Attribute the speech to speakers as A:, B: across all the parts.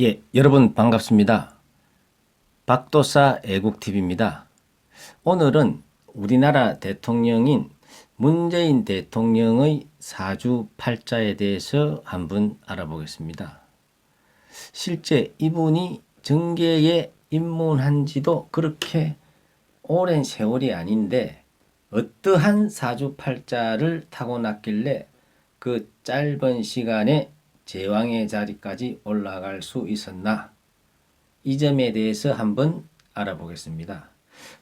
A: 예, 여러분 반갑습니다. 박도사 애국TV입니다. 오늘은 우리나라 대통령인 문재인 대통령의 사주팔자에 대해서 한번 알아보겠습니다. 실제 이분이 정계에 입문한 지도 그렇게 오랜 세월이 아닌데 어떠한 사주팔자를 타고났길래 그 짧은 시간에 제왕의 자리까지 올라갈 수 있었나? 이 점에 대해서 한번 알아보겠습니다.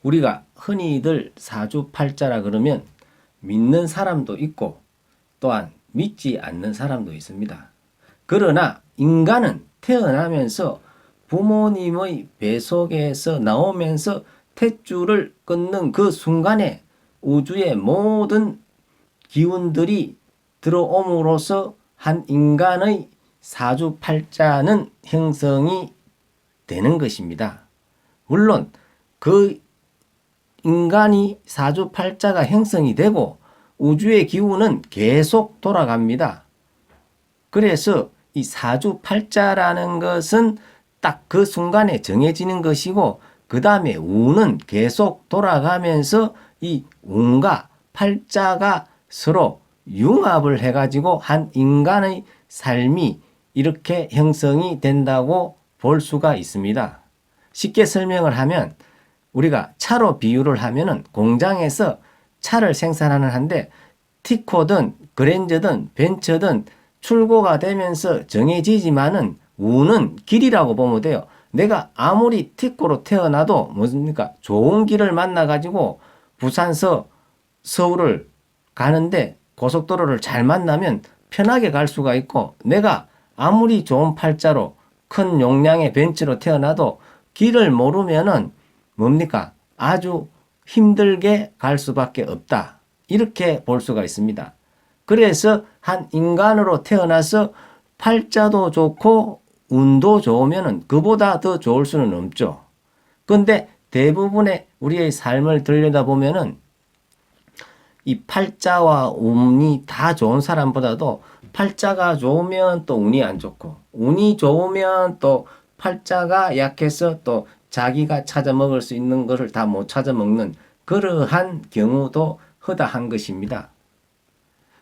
A: 우리가 흔히들 사주팔자라 그러면 믿는 사람도 있고 또한 믿지 않는 사람도 있습니다. 그러나 인간은 태어나면서 부모님의 뱃속에서 나오면서 탯줄을 끊는 그 순간에 우주의 모든 기운들이 들어옴으로써 한 인간의 사주팔자는 형성이 되는 것입니다. 물론 그 인간이 사주팔자가 형성이 되고 우주의 기운은 계속 돌아갑니다. 그래서 이 사주팔자라는 것은 딱 그 순간에 정해지는 것이고 그 다음에 운은 계속 돌아가면서 이 운과 팔자가 서로 융합을 해가지고 한 인간의 삶이 이렇게 형성이 된다고 볼 수가 있습니다. 쉽게 설명을 하면 우리가 차로 비유를 하면은 공장에서 차를 생산하는 한데 티코든 그랜저든 벤처든 출고가 되면서 정해지지만은 운은 길이라고 보면 돼요. 내가 아무리 티코로 태어나도 뭡니까? 좋은 길을 만나가지고 부산서 서울을 가는데 고속도로를 잘 만나면 편하게 갈 수가 있고 내가 아무리 좋은 팔자로 큰 용량의 벤츠로 태어나도 길을 모르면은 뭡니까? 아주 힘들게 갈 수밖에 없다. 이렇게 볼 수가 있습니다. 그래서 한 인간으로 태어나서 팔자도 좋고 운도 좋으면은 그보다 더 좋을 수는 없죠. 근데 대부분의 우리의 삶을 들여다보면은 이 팔자와 운이 다 좋은 사람보다도 팔자가 좋으면 또 운이 안 좋고 운이 좋으면 또 팔자가 약해서 또 자기가 찾아 먹을 수 있는 것을 다 못 찾아 먹는 그러한 경우도 허다한 것입니다.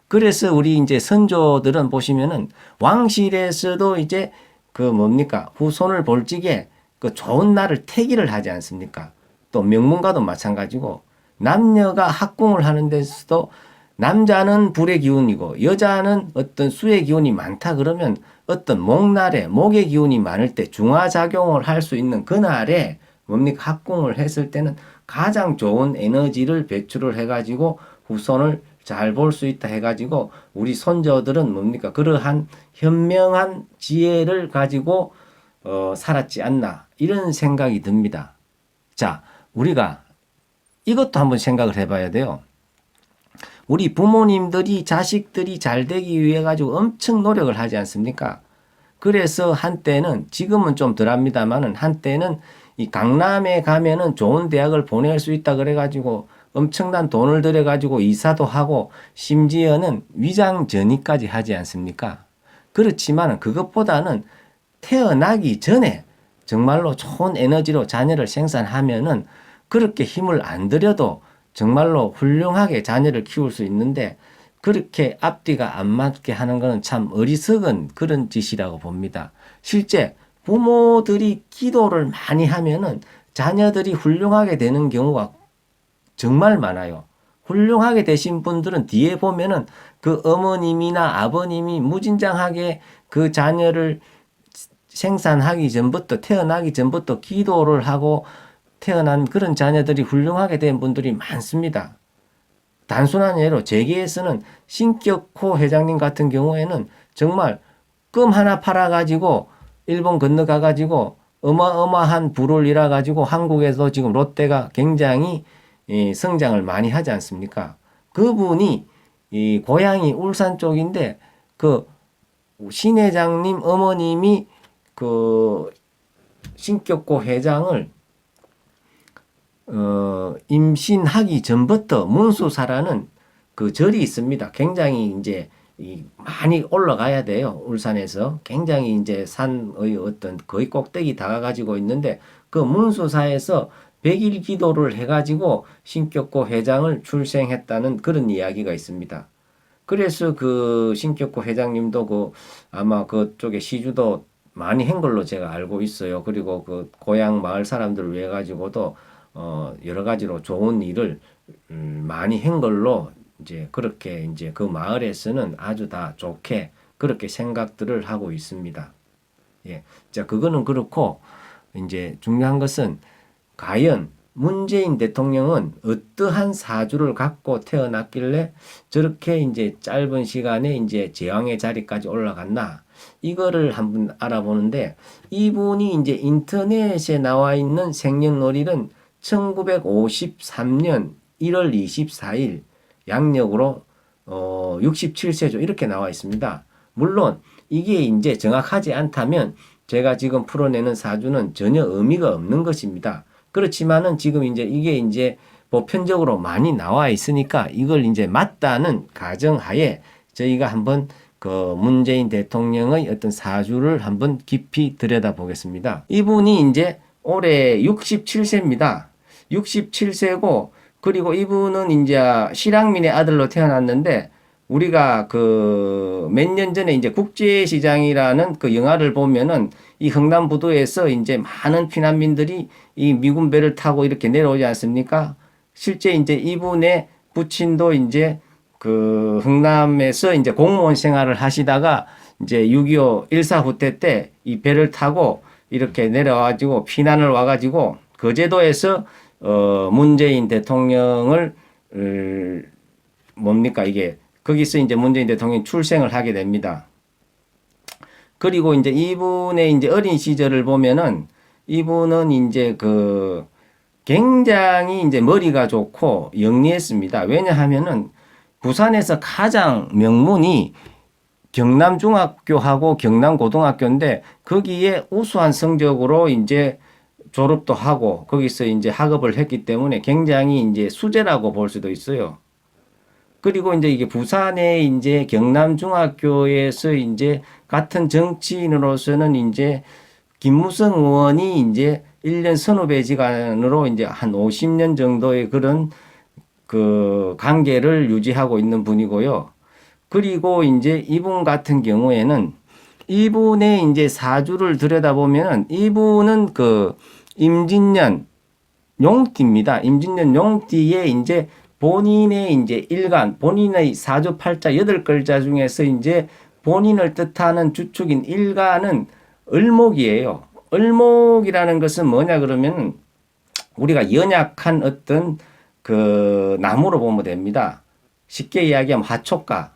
A: 그래서 우리 이제 선조들은 보시면은 왕실에서도 이제 그 뭡니까 후손을 볼직에 그 좋은 날을 태기를 하지 않습니까? 또 명문가도 마찬가지고 남녀가 합궁을 하는 데서도 남자는 불의 기운이고 여자는 어떤 수의 기운이 많다 그러면 어떤 목날에 목의 기운이 많을 때 중화작용을 할 수 있는 그날에 뭡니까 합궁을 했을 때는 가장 좋은 에너지를 배출을 해가지고 후손을 잘 볼 수 있다 해가지고 우리 선조들은 뭡니까 그러한 현명한 지혜를 가지고 살았지 않나 이런 생각이 듭니다. 자, 우리가 이것도 한번 생각을 해봐야 돼요. 우리 부모님들이 자식들이 잘 되기 위해 가지고 엄청 노력을 하지 않습니까? 그래서 한때는 지금은 좀 덜합니다만은 한때는 이 강남에 가면은 좋은 대학을 보낼 수 있다 그래 가지고 엄청난 돈을 들여 가지고 이사도 하고 심지어는 위장 전이까지 하지 않습니까? 그렇지만 그것보다는 태어나기 전에 정말로 좋은 에너지로 자녀를 생산하면은 그렇게 힘을 안 들여도 정말로 훌륭하게 자녀를 키울 수 있는데 그렇게 앞뒤가 안 맞게 하는 것은 참 어리석은 그런 짓이라고 봅니다. 실제 부모들이 기도를 많이 하면은 자녀들이 훌륭하게 되는 경우가 정말 많아요. 훌륭하게 되신 분들은 뒤에 보면은 그 어머님이나 아버님이 무진장하게 그 자녀를 생산하기 전부터 태어나기 전부터 기도를 하고 태어난 그런 자녀들이 훌륭하게 된 분들이 많습니다. 단순한 예로 재계에서는 신격호 회장님 같은 경우에는 정말 껌 하나 팔아가지고 일본 건너가가지고 어마어마한 부를 이뤄가지고 한국에서 지금 롯데가 굉장히 성장을 많이 하지 않습니까? 그분이 고향이 울산 쪽인데 그 신 회장님 어머님이 그 신격호 회장을 임신하기 전부터 문수사라는 그 절이 있습니다. 굉장히 이제 많이 올라가야 돼요. 울산에서 굉장히 이제 산의 어떤 거의 꼭대기 다가가지고 있는데 그 문수사에서 100일 기도를 해가지고 신격고 회장을 출생했다는 그런 이야기가 있습니다. 그래서 그 신격고 회장님도 그 아마 그쪽에 시주도 많이 한 걸로 제가 알고 있어요. 그리고 그 고향 마을 사람들을 위해 가지고도 여러 가지로 좋은 일을 많이 한 걸로 이제 그렇게 이제 그 마을에서는 아주 다 좋게 그렇게 생각들을 하고 있습니다. 예. 자, 그거는 그렇고 이제 중요한 것은 과연 문재인 대통령은 어떠한 사주를 갖고 태어났길래 저렇게 이제 짧은 시간에 이제 제왕의 자리까지 올라갔나? 이거를 한번 알아보는데 이분이 이제 인터넷에 나와 있는 생년월일은 1953년 1월 24일 양력으로 67세죠. 이렇게 나와 있습니다. 물론 이게 이제 정확하지 않다면 제가 지금 풀어내는 사주는 전혀 의미가 없는 것입니다. 그렇지만은 지금 이제 이게 이제 보편적으로 많이 나와 있으니까 이걸 이제 맞다는 가정하에 저희가 한번 그 문재인 대통령의 어떤 사주를 한번 깊이 들여다보겠습니다. 이분이 이제 올해 67세입니다. 67세고 그리고 이분은 이제 실향민의 아들로 태어났는데 우리가 그 몇 년 전에 이제 국제시장이라는 그 영화를 보면은 이 흥남부두에서 이제 많은 피난민들이 이 미군 배를 타고 이렇게 내려오지 않습니까? 실제 이제 이분의 부친도 이제 그 흥남에서 이제 공무원 생활을 하시다가 이제 6.25 일사후퇴 때 이 배를 타고 이렇게 내려와가지고 피난을 와가지고 거제도에서 문재인 대통령을 뭡니까 이게 거기서 이제 문재인 대통령이 출생을 하게 됩니다. 그리고 이제 이분의 이제 어린 시절을 보면은 이분은 이제 그 굉장히 이제 머리가 좋고 영리했습니다. 왜냐하면은 부산에서 가장 명문이 경남중학교하고 경남고등학교인데 거기에 우수한 성적으로 이제 졸업도 하고 거기서 이제 학업을 했기 때문에 굉장히 이제 수재라고 볼 수도 있어요. 그리고 이제 이게 부산의 이제 경남중학교에서 이제 같은 정치인으로서는 이제 김무성 의원이 이제 1년 선후배지간으로 이제 한 50년 정도의 그런 그 관계를 유지하고 있는 분이고요. 그리고 이제 이분 같은 경우에는 이분의 이제 사주를 들여다보면 이분은 그 임진년 용띠입니다. 임진년 용띠에 이제 본인의 이제 일간, 본인의 사주 팔자 8글자 중에서 이제 본인을 뜻하는 주축인 일간은 을목이에요. 을목이라는 것은 뭐냐 그러면 우리가 연약한 어떤 그 나무로 보면 됩니다. 쉽게 이야기하면 화촉가,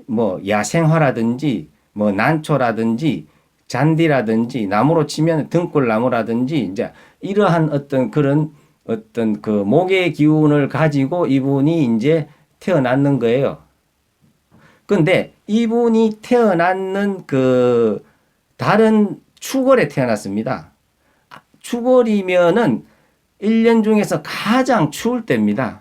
A: 뭐 야생화라든지 뭐 난초라든지 잔디라든지 나무로 치면 등굴나무라든지 이제 이러한 어떤 그런 어떤 그 목의 기운을 가지고 이분이 이제 태어났는 거예요. 근데 이분이 태어났는 그 다른 축월에 태어났습니다. 축월이면은 1년 중에서 가장 추울 때입니다.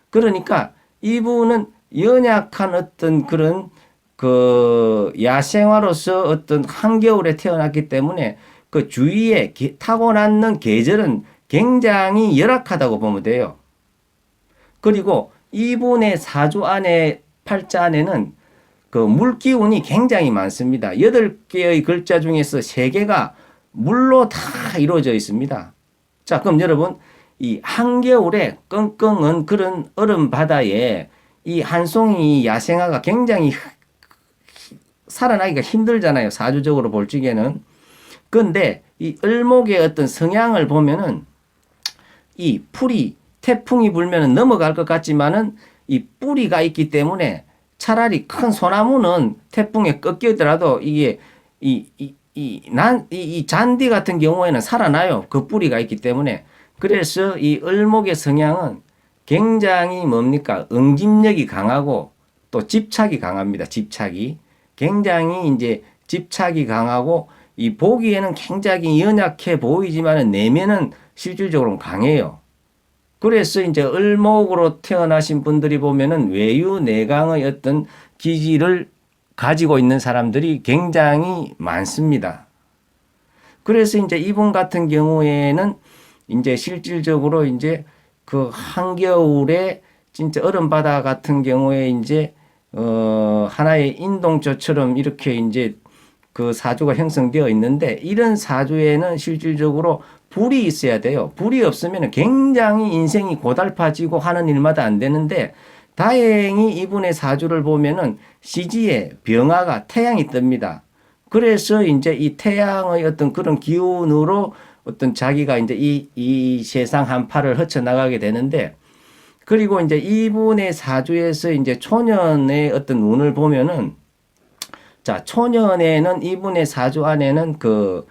A: 그러니까 이분은 연약한 어떤 그런 그 야생화로서 어떤 한겨울에 태어났기 때문에 그 주위에 타고났는 계절은 굉장히 열악하다고 보면 돼요. 그리고 이분의 사주 안에 팔자 안에는 그 물기운이 굉장히 많습니다. 8개의 글자 중에서 3개가 물로 다 이루어져 있습니다. 자, 그럼 여러분 이 한겨울에 끙끙한 그런 얼음 바다에 이 한 송이 야생화가 굉장히 살아나기가 힘들잖아요. 사주적으로 볼 적에는. 근데 이 을목의 어떤 성향을 보면은 이 풀이 태풍이 불면은 넘어갈 것 같지만은 이 뿌리가 있기 때문에 차라리 큰 소나무는 태풍에 꺾이더라도 이게 이 잔디 같은 경우에는 살아나요. 그 뿌리가 있기 때문에. 그래서 이 을목의 성향은 굉장히 뭡니까? 응집력이 강하고 또 집착이 강합니다. 집착이. 굉장히 이제 집착이 강하고 이 보기에는 굉장히 연약해 보이지만은 내면은 실질적으로 강해요. 그래서 이제 을목으로 태어나신 분들이 보면은 외유내강의 어떤 기질을 가지고 있는 사람들이 굉장히 많습니다. 그래서 이제 이분 같은 경우에는 이제 실질적으로 이제 그 한겨울에 진짜 얼음바다 같은 경우에 이제 하나의 인동조처럼 이렇게 이제 그 사주가 형성되어 있는데, 이런 사주에는 실질적으로 불이 있어야 돼요. 불이 없으면 굉장히 인생이 고달파지고 하는 일마다 안 되는데, 다행히 이분의 사주를 보면은 시지에 병화가 태양이 뜹니다. 그래서 이제 이 태양의 어떤 그런 기운으로 어떤 자기가 이제 이 세상 한파를 헤쳐나가게 되는데, 그리고 이제 이분의 사주에서 이제 초년의 어떤 운을 보면은, 자, 초년에는 이분의 사주 안에는 그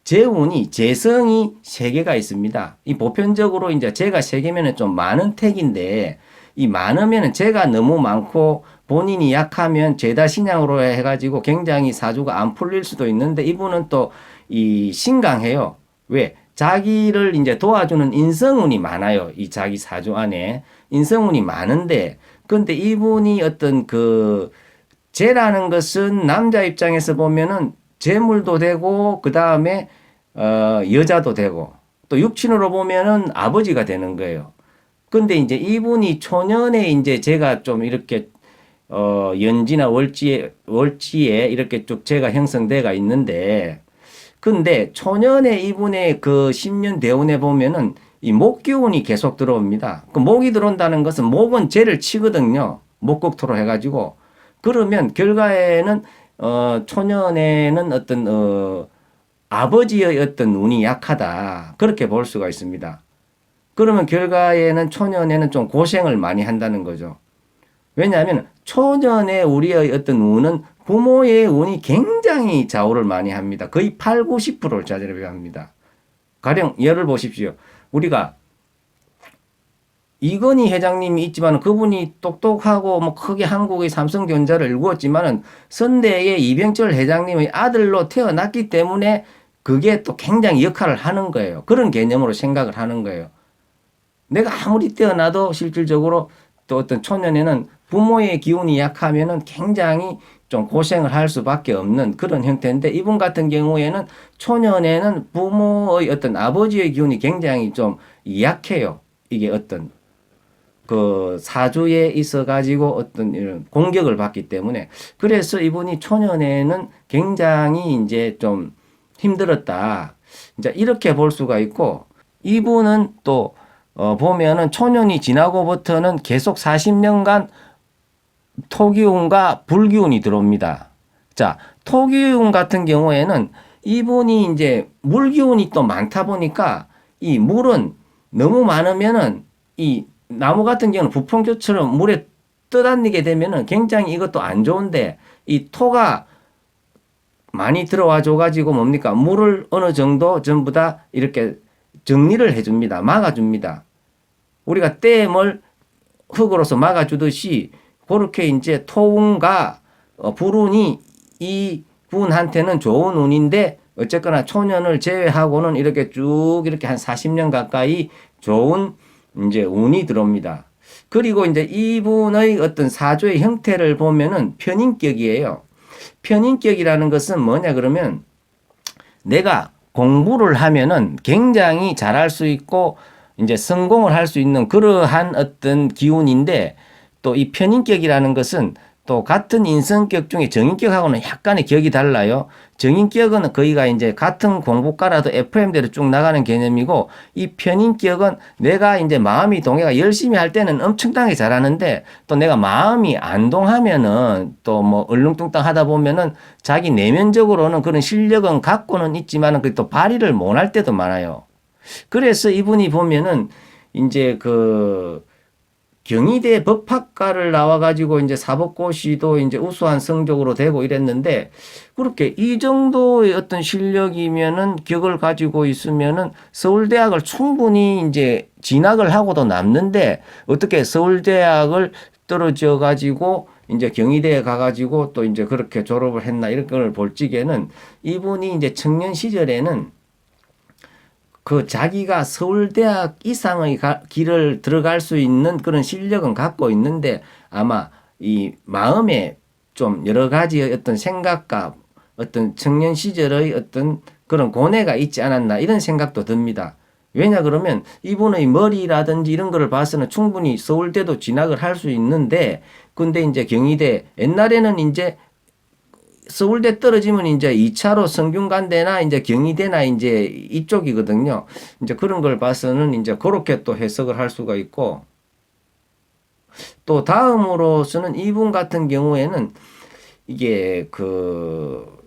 A: 재운이, 재성이 3개가 있습니다. 이 보편적으로 이제 재가 3개면은 좀 많은 택인데, 이 많으면은 재가 너무 많고 본인이 약하면 죄다 신양으로 해가지고 굉장히 사주가 안 풀릴 수도 있는데, 이분은 또 이 신강해요. 왜? 자기를 이제 도와주는 인성운이 많아요. 이 자기 사주 안에 인성운이 많은데, 근데 이분이 어떤 그 재라는 것은 남자 입장에서 보면은 재물도 되고, 그 다음에 여자도 되고, 또 육친으로 보면은 아버지가 되는 거예요. 근데 이제 이분이 초년에 이제 제가 좀 이렇게 연지나 월지에 이렇게 쭉 재가 형성돼가 있는데, 근데 초년에 이분의 그 10년 대운에 보면은 이 목기운이 계속 들어옵니다. 그 목이 들어온다는 것은 목은 재를 치거든요. 목국토로 해가지고. 그러면 결과에는 초년에는 어떤 아버지의 어떤 운이 약하다, 그렇게 볼 수가 있습니다. 그러면 결과에는 초년에는 좀 고생을 많이 한다는 거죠. 왜냐하면 초년에 우리의 어떤 운은 부모의 운이 굉장히 좌우를 많이 합니다. 거의 8, 90%를 좌지합니다. 가령 예를 보십시오. 우리가 이건희 회장님이 있지만 그분이 똑똑하고 뭐 크게 한국의 삼성전자를 일구었지만은 선대의 이병철 회장님의 아들로 태어났기 때문에 그게 또 굉장히 역할을 하는 거예요. 그런 개념으로 생각을 하는 거예요. 내가 아무리 태어나도 실질적으로 또 어떤 초년에는 부모의 기운이 약하면은 굉장히 좀 고생을 할 수밖에 없는 그런 형태인데, 이분 같은 경우에는 초년에는 부모의 어떤 아버지의 기운이 굉장히 좀 약해요. 이게 어떤 그 사주에 있어 가지고 어떤 이런 공격을 받기 때문에, 그래서 이분이 초년에는 굉장히 이제 좀 힘들었다, 이제 이렇게 볼 수가 있고, 이분은 또 보면은 초년이 지나고부터는 계속 40년간 토기운과 불기운이 들어옵니다. 자, 토기운 같은 경우에는 이분이 이제 물기운이 또 많다 보니까 이 물은 너무 많으면은 이 나무 같은 경우는 부풍교처럼 물에 떠다니게 되면은 굉장히 이것도 안 좋은데, 이 토가 많이 들어와 줘가지고 뭡니까? 물을 어느 정도 전부 다 이렇게 정리를 해줍니다. 막아줍니다. 우리가 댐을 흙으로서 막아주듯이 그렇게 이제 토운과 불운이 이 분한테는 좋은 운인데, 어쨌거나 초년을 제외하고는 이렇게 쭉 이렇게 한 40년 가까이 좋은 이제 운이 들어옵니다. 그리고 이제 이분의 어떤 사주의 형태를 보면은 편인격이에요. 편인격이라는 것은 뭐냐 그러면, 내가 공부를 하면은 굉장히 잘할 수 있고 이제 성공을 할 수 있는 그러한 어떤 기운인데, 또 이 편인격이라는 것은 또 같은 인성격 중에 정인격하고는 약간의 격이 달라요. 정인격은 거의가 이제 같은 공부과라도 FM대로 쭉 나가는 개념이고, 이 편인격은 내가 이제 마음이 동해가 열심히 할 때는 엄청나게 잘하는데, 또 내가 마음이 안 동하면은 또 뭐 얼렁뚱땅 하다 보면은 자기 내면적으로는 그런 실력은 갖고는 있지만은 그 또 발휘를 못 할 때도 많아요. 그래서 이분이 보면은 이제 그 경희대 법학과를 나와가지고 이제 사법고시도 이제 우수한 성적으로 되고 이랬는데, 그렇게 이 정도의 어떤 실력이면은 격을 가지고 있으면은 서울대학을 충분히 이제 진학을 하고도 남는데, 어떻게 서울대학을 떨어져 가지고 이제 경희대에 가가지고 또 이제 그렇게 졸업을 했나, 이런 걸 볼 적에는 이분이 이제 청년 시절에는 그 자기가 서울대학 이상의 길을 들어갈 수 있는 그런 실력은 갖고 있는데 아마 이 마음에 좀 여러 가지의 어떤 생각과 어떤 청년 시절의 어떤 그런 고뇌가 있지 않았나 이런 생각도 듭니다. 왜냐 그러면 이분의 머리라든지 이런 거를 봐서는 충분히 서울대도 진학을 할 수 있는데 근데 이제 경희대 옛날에는 이제 서울대 떨어지면 이제 2차로 성균관대나 이제 경희대나 이제 이쪽이거든요. 이제 그런 걸 봐서는 이제 그렇게 또 해석을 할 수가 있고 또 다음으로서는 이분 같은 경우에는 이게 그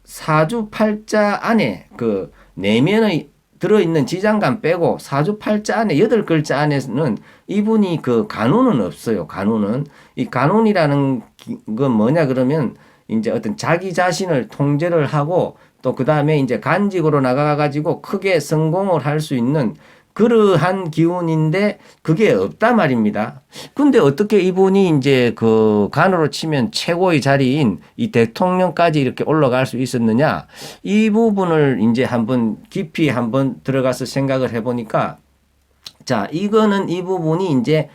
A: 사주팔자 안에 그 내면의 들어있는 지장간 빼고 사주팔자 안에 8글자 안에는 이분이 그 간운은 없어요. 간운은. 이 간운이라는 건 뭐냐 그러면 이제 어떤 자기 자신을 통제를 하고 또 그 다음에 이제 간직으로 나가가지고 크게 성공을 할 수 있는 그러한 기운인데 그게 없단 말입니다. 근데 어떻게 이분이 이제 그 간으로 치면 최고의 자리인 이 대통령까지 이렇게 올라갈 수 있었느냐? 이 부분을 이제 한번 깊이 한번 들어가서 생각을 해보니까 자, 이거는 이 부분이 이제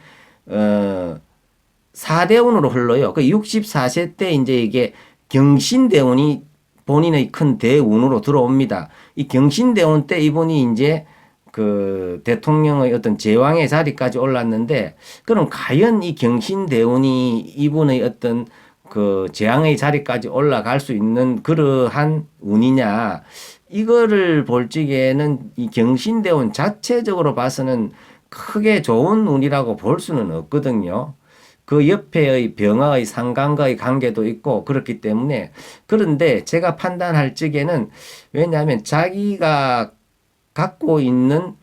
A: 4대운으로 흘러요. 그 64세 때 이제 이게 경신대운이 본인의 큰 대운으로 들어옵니다. 이 경신대운 때 이분이 이제 그 대통령의 어떤 제왕의 자리까지 올랐는데 그럼 과연 이 경신대운이 이분의 어떤 그 제왕의 자리까지 올라갈 수 있는 그러한 운이냐 이거를 볼 적에는 이 경신대운 자체적으로 봐서는 크게 좋은 운이라고 볼 수는 없거든요. 그 옆에의 병화의 상관과의 관계도 있고 그렇기 때문에 그런데 제가 판단할 적에는 왜냐하면 자기가 갖고 있는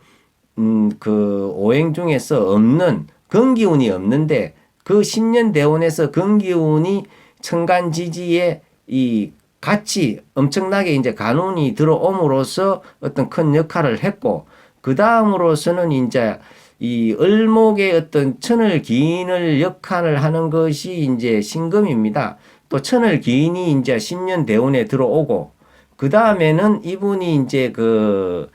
A: 그 오행 중에서 없는 건기운이 없는데 그 신년대운에서 건기운이 천간지지에 이 같이 엄청나게 이제 간운이 들어옴으로써 어떤 큰 역할을 했고 그 다음으로서는 이제 이 을목의 어떤 천을 기인을 역할을 하는 것이 이제 신금입니다. 또 천을 기인이 이제 신년대운에 들어오고 그 다음에는 이분이 이제 그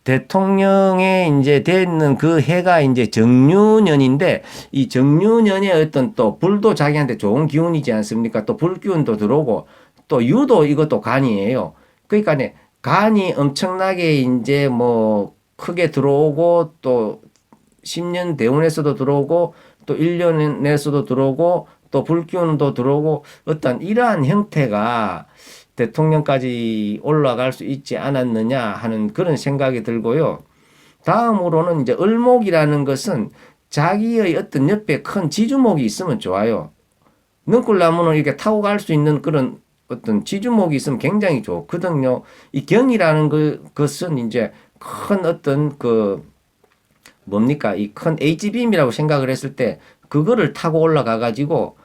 A: 대통령에 이제 되는 그 해가 이제 정유년인데 이 정유년의 어떤 또 불도 자기한테 좋은 기운이지 않습니까? 또 불기운도 들어오고 또 유도 이것도 간이에요. 그러니까 간이 엄청나게 이제 뭐 크게 들어오고 또 10년 대운에서도 들어오고 또 1년에서도 들어오고 또 불기운도 들어오고 어떤 이러한 형태가 대통령까지 올라갈 수 있지 않았느냐 하는 그런 생각이 들고요. 다음으로는 이제 을목이라는 것은 자기의 어떤 옆에 큰 지주목이 있으면 좋아요. 능굴나무는 이렇게 타고 갈 수 있는 그런 어떤 지주목이 있으면 굉장히 좋거든요. 이 경이라는 것은 이제 큰 어떤 그 뭡니까? 이 큰 H빔이라고 생각을 했을 때 그거를 타고 올라가 가지고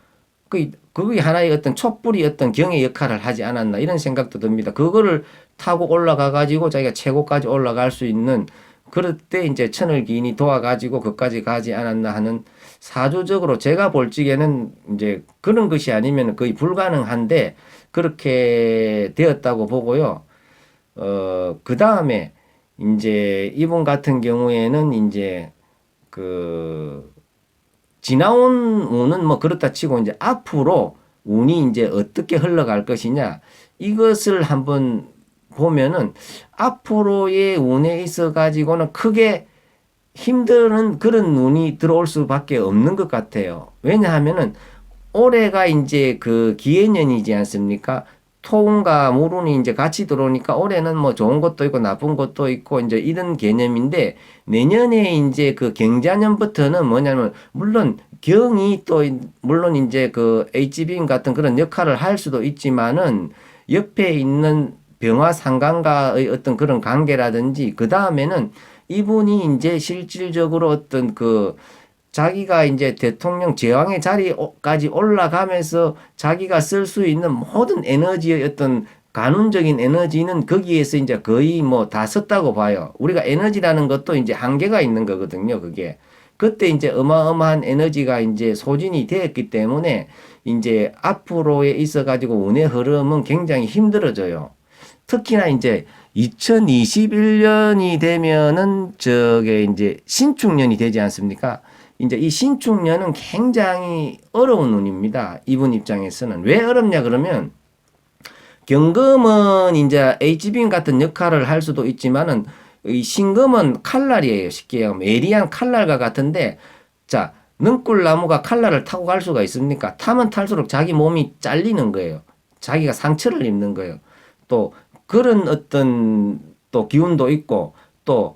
A: 그게 하나의 어떤 촛불이 어떤 경의 역할을 하지 않았나 이런 생각도 듭니다. 그거를 타고 올라가 가지고 자기가 최고까지 올라갈 수 있는 그럴 때 이제 천을 기인이 도와가지고 그까지 가지 않았나 하는 사주적으로 제가 볼 적에는 이제 그런 것이 아니면 거의 불가능한데 그렇게 되었다고 보고요. 그 다음에 이제 이분 같은 경우에는 이제 그 지나온 운은 뭐 그렇다 치고 이제 앞으로 운이 이제 어떻게 흘러갈 것이냐 이것을 한번 보면은 앞으로의 운에 있어 가지고는 크게 힘드는 그런 운이 들어올 수밖에 없는 것 같아요. 왜냐하면은 올해가 이제 그 기해년이지 않습니까? 토운과 물운이 이제 같이 들어오니까 올해는 뭐 좋은 것도 있고 나쁜 것도 있고 이제 이런 개념인데 내년에 이제 그 경자년부터는 뭐냐면 물론 경이 또 물론 이제 그 H빔 같은 그런 역할을 할 수도 있지만은 옆에 있는 병화 상관과의 어떤 그런 관계라든지 그 다음에는 이분이 이제 실질적으로 어떤 그 자기가 이제 대통령 제왕의 자리까지 올라가면서 자기가 쓸 수 있는 모든 에너지의 어떤 간운적인 에너지는 거기에서 이제 거의 뭐 다 썼다고 봐요. 우리가 에너지라는 것도 이제 한계가 있는 거거든요, 그게. 그때 이제 어마어마한 에너지가 이제 소진이 되었기 때문에 이제 앞으로에 있어 가지고 운의 흐름은 굉장히 힘들어져요. 특히나 이제 2021년이 되면은 저게 이제 신축년이 되지 않습니까? 이제 이 신축년은 굉장히 어려운 운입니다. 이분 입장에서는. 왜 어렵냐 그러면 경금은 이제 HB 같은 역할을 할 수도 있지만은 이 신금은 칼날이에요. 쉽게 얘기하면 예리한 칼날과 같은데 자, 능꿀나무가 칼날을 타고 갈 수가 있습니까? 타면 탈수록 자기 몸이 잘리는 거예요. 자기가 상처를 입는 거예요. 또 그런 어떤 또 기운도 있고 또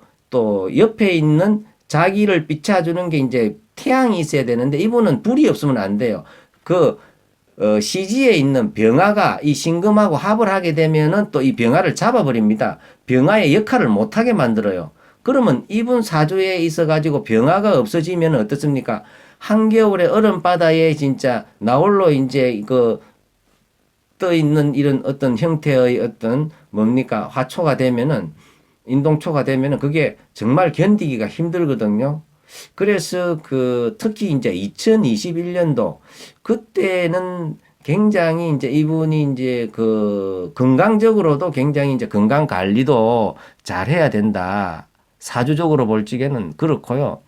A: 옆에 있는 자기를 비춰주는 게 이제 태양이 있어야 되는데 이분은 불이 없으면 안 돼요. 그 시지에 있는 병화가 이 신금하고 합을 하게 되면은 또 이 병화를 잡아버립니다. 병화의 역할을 못하게 만들어요. 그러면 이분 사주에 있어 가지고 병화가 없어지면 어떻습니까? 한겨울에 얼음바다에 진짜 나홀로 이제 그 떠 있는 이런 어떤 형태의 어떤 뭡니까? 화초가 되면은 인동초가 되면은 그게 정말 견디기가 힘들거든요. 그래서 그 특히 이제 2021년도 그때는 굉장히 이제 이분이 이제 그 건강적으로도 굉장히 이제 건강 관리도 잘 해야 된다. 사주적으로 볼 적에는 그렇고요.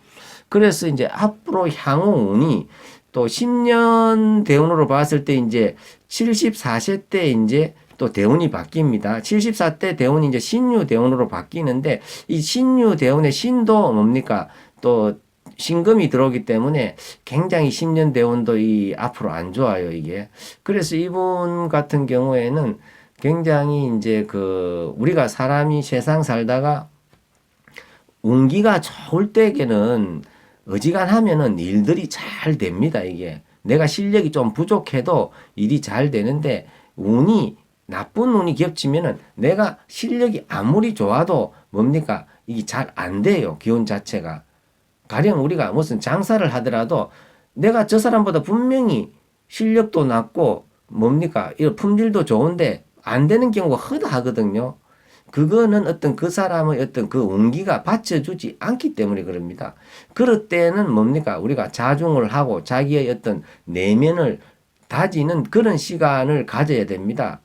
A: 그래서 이제 앞으로 향후 운이 또 10년 대운으로 봤을 때 이제 74세 때 이제 또 대운이 바뀝니다. 74대 대운이 이제 신유 대운으로 바뀌는데 이 신유 대운의 신도 뭡니까? 또 신금이 들어오기 때문에 굉장히 10년 대운도 이 앞으로 안 좋아요, 이게. 그래서 이분 같은 경우에는 굉장히 이제 그 우리가 사람이 세상 살다가 운기가 좋을 때에는 어지간하면은 일들이 잘 됩니다, 이게. 내가 실력이 좀 부족해도 일이 잘 되는데 운이 나쁜 운이 겹치면은 내가 실력이 아무리 좋아도 뭡니까? 이게 잘 안 돼요, 기운 자체가. 가령 우리가 무슨 장사를 하더라도 내가 저 사람보다 분명히 실력도 낮고 뭡니까? 이 품질도 좋은데 안 되는 경우가 허다하거든요. 그거는 어떤 그 사람의 어떤 그 운기가 받쳐주지 않기 때문에 그럽니다. 그럴 때는 뭡니까? 우리가 자중을 하고 자기의 어떤 내면을 다지는 그런 시간을 가져야 됩니다.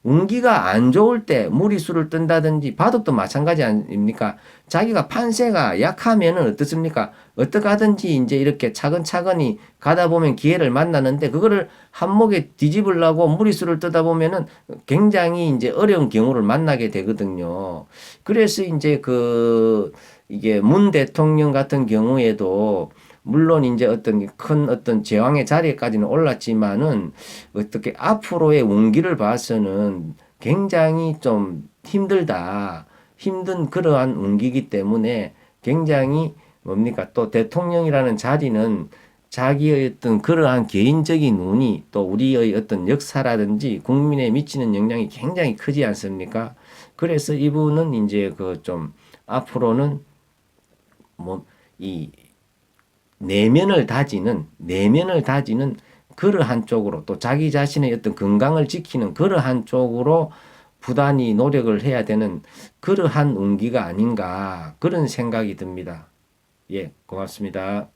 A: 운기가 안 좋을 때 무리수를 뜬다든지 바둑도 마찬가지 아닙니까? 자기가 판세가 약하면은 어떻습니까? 어떻게 하든지 이제 이렇게 차근차근히 가다 보면 기회를 만나는데 그거를 한몫에 뒤집으려고 무리수를 뜨다 보면은 굉장히 이제 어려운 경우를 만나게 되거든요. 그래서 이제 그 이게 문 대통령 같은 경우에도 물론 이제 어떤 큰 어떤 제왕의 자리까지는 올랐지만은 어떻게 앞으로의 운기를 봐서는 굉장히 좀 힘들다. 힘든 그러한 운기이기 때문에 굉장히 뭡니까? 또 대통령이라는 자리는 자기의 어떤 그러한 개인적인 운이 또 우리의 어떤 역사라든지 국민에 미치는 영향이 굉장히 크지 않습니까? 그래서 이분은 이제 그 좀 앞으로는 뭐 이 내면을 다지는 그러한 쪽으로 또 자기 자신의 어떤 건강을 지키는 그러한 쪽으로 부단히 노력을 해야 되는 그러한 운기가 아닌가 그런 생각이 듭니다. 예, 고맙습니다.